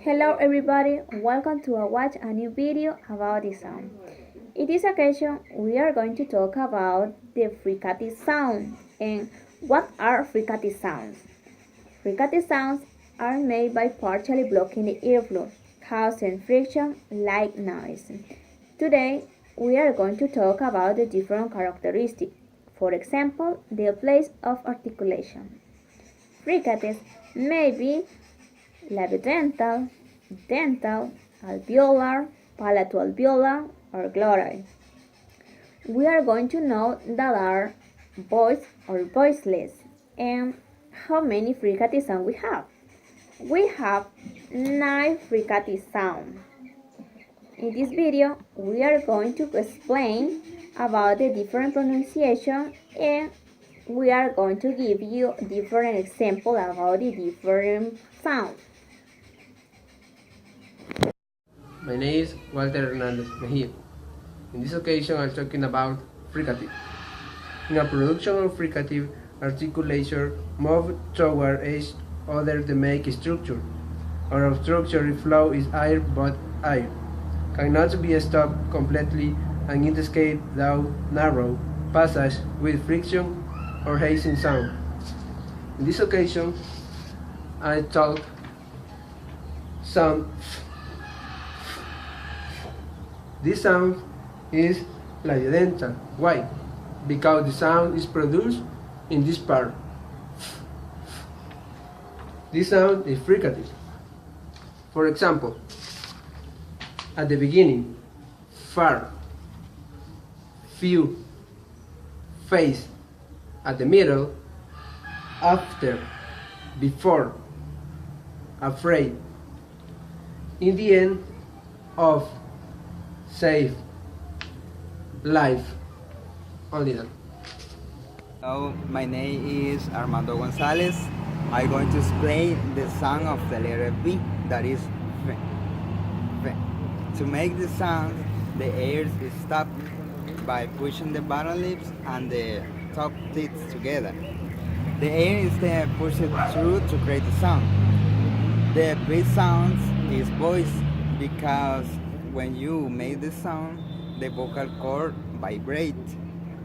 Hello everybody, welcome to watch a new video about the sound. In this occasion, we are going to talk about the fricative sound and what are fricative sounds. Fricative sounds are made by partially blocking the airflow, causing friction like noise. Today, we are going to talk about the different characteristics. For example, the place of articulation. Fricatives may be labiodental, dental, alveolar, palato-alveolar, or glottal. We are going to know that are voice or voiceless and how many fricative sounds we have. We have 9 fricative sounds. In this video, we are going to explain about the different pronunciation and we are going to give you different examples about the different sounds. My name is Walter Hernandez Mejia. In this occasion, I'm talking about fricative. In a production of fricative, articulation move toward each other to make structure. Our structure flow is air, but air cannot be stopped completely and it escapes down narrow passage with friction or hissing sound. In this occasion, I talk sound. This sound is labiodental. Why? Because the sound is produced in this part. This sound is fricative. For example, at the beginning, far, few, face, at the middle, after, before, afraid, in the end, of, save, life, only that. Hello, my name is Armando Gonzalez. I'm going to explain the sound of the letter V, that is V. V. To make the sound, the air is stopped by pushing the bottom lips and the top teeth together. The air is then pushed through to create the sound. The V sound is voice because when you make the sound, the vocal cord vibrates.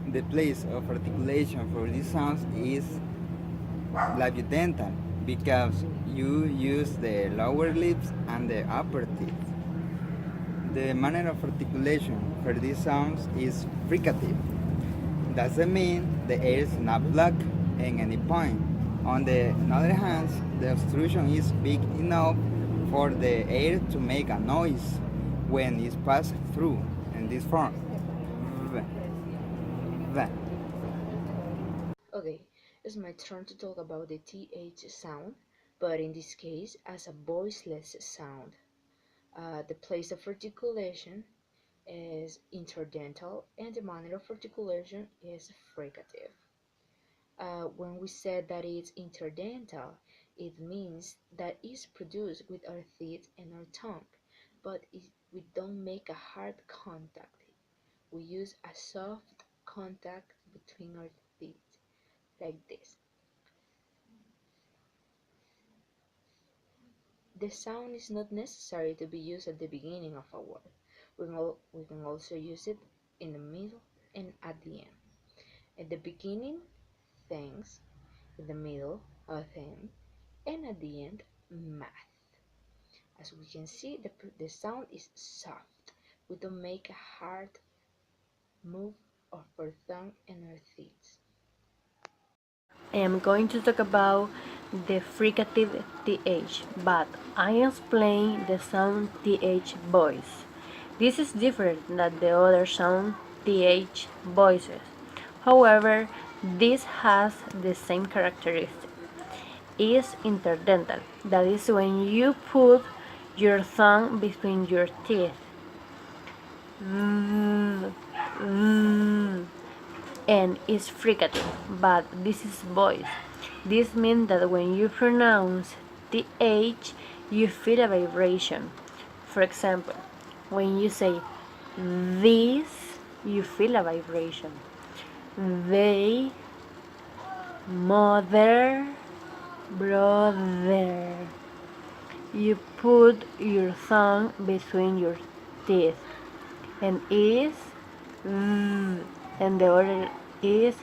The place of articulation for these sounds is labiodental because you use the lower lips and the upper teeth. The manner of articulation for these sounds is fricative. Doesn't mean the air is not blocked in any point. On the other hand, the obstruction is big enough for the air to make a noise when it's passed through in this form. V, v. Okay, it's my turn to talk about the TH sound, but in this case as a voiceless sound. The place of articulation is interdental and the manner of articulation is fricative. When we said that it's interdental, it means that it's produced with our teeth and our tongue, but we don't make a hard contact. We use a soft contact between our teeth, like this. The sound is not necessary to be used at the beginning of a word. We can also use it in the middle and at the end. At the beginning, thanks. In the middle, a thing. And at the end, math. As we can see, the sound is soft. We don't make a hard move of our tongue and our teeth. I am going to talk about the fricative TH, but I explain the sound TH voice. This is different than the other sound TH voices. However, this has the same characteristic. Is interdental, that is when you put your tongue between your teeth. And is fricative, but this is voice. This means that when you pronounce the H, you feel a vibration. For example, when you say this, you feel a vibration. They, mother, brother. you put your tongue between your teeth, and is and the other is.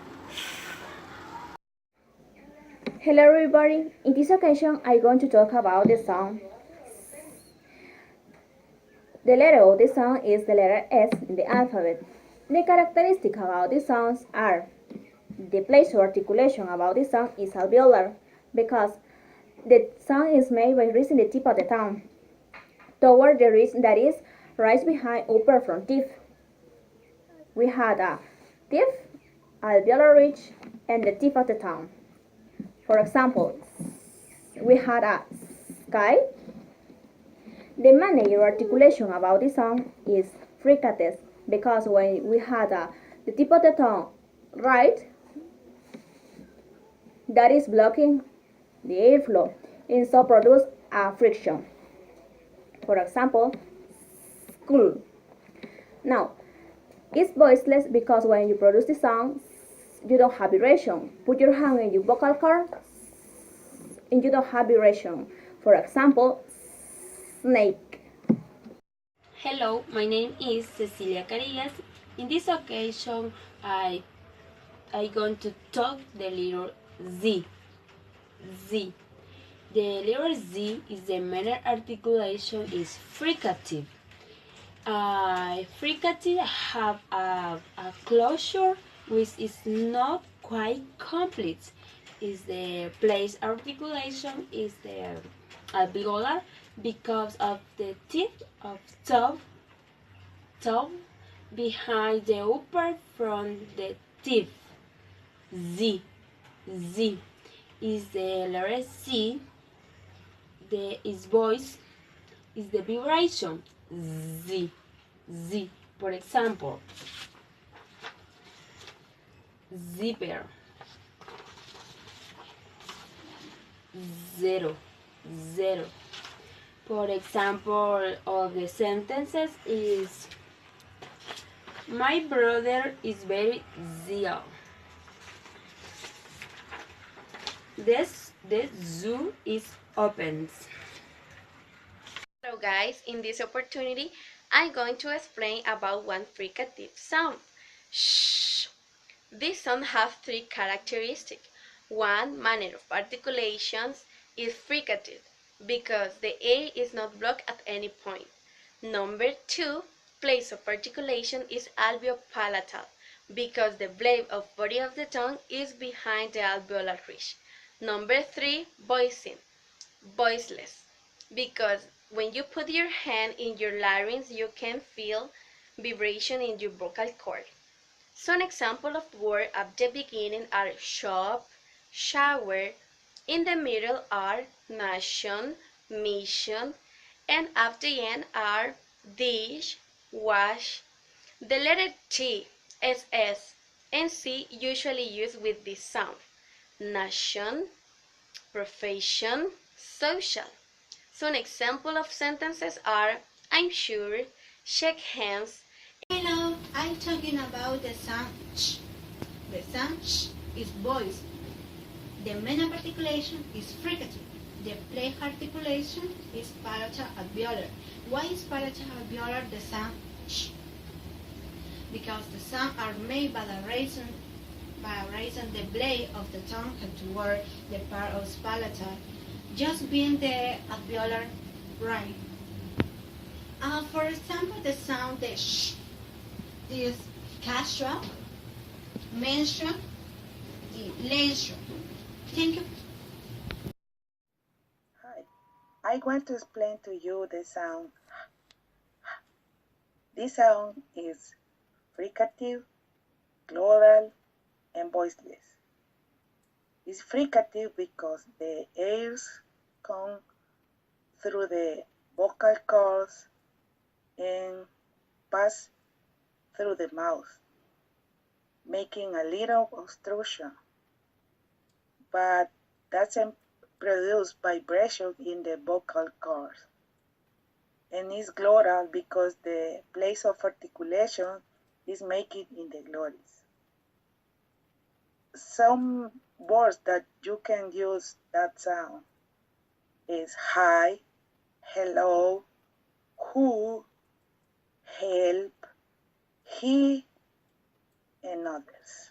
Hello everybody, in this occasion I'm going to talk about the sound. The letter of the sound is the letter S in the alphabet. The characteristics about the sounds are the place of articulation about the sound is alveolar because the sound is made by raising the tip of the tongue toward the ridge that is right behind upper front teeth. We had a teeth, alveolar ridge, and the tip of the tongue. For example, we had a sky. The manager articulation about the sound is fricatives because when we had the tip of the tongue right, that is blocking the airflow and so produce a friction. For example, school. Now, it's voiceless because when you produce the sound, you don't have vibration. Put your hand in your vocal cord and you don't have vibration. For example, snake. Hello, my name is Cecilia Carillas. In this occasion, I going to talk the letter Z. Z. The letter Z is the main articulation is fricative. Fricative have a closure which is not quite complete. Is the place articulation is the alveolar because of the tip of top behind the upper from the teeth. Z. Z is the letter Z. The is voice is the vibration. Z. Z. For example, zipper. Zero. Zero. For example, of the sentences is my brother is very zeal. The zoo is open. Hello guys, in this opportunity I'm going to explain about one fricative sound. Shh. This sound has three characteristics. One manner of articulations is fricative because the air is not blocked at any point. Number two, place of articulation is alveopalatal because the blade of body of the tongue is behind the alveolar ridge. Number three, voiceless because when you put your hand in your larynx you can feel vibration in your vocal cord. Some examples of words at the beginning are shop, shower, in the middle are nation, mission, and at the end are dish, wash. The letter T, SS, and C usually used with this sound. Nation, profession, social. Some examples of sentences are I'm sure, shake hands. Hello, I'm talking about the sound sh. The sound sh is voice. The main articulation is fricative. The place articulation is palatal alveolar. Why is palatal alveolar the sound sh? Because the sounds are made by raising the blade of the tongue toward the part of palatal, just being the alveolar ring. For example, the sound the sh is casual, mention, leisure. Thank you. Hi, I want to explain to you the sound. This sound is fricative, glottal, and voiceless. It's fricative because the airs come through the vocal cords and pass through the mouth, making a little obstruction, but doesn't produce vibration in the vocal cords. And it's glottal because the place of articulation is making in the glottis. Some words that you can use that sound is high, hello, who, help, he, and others.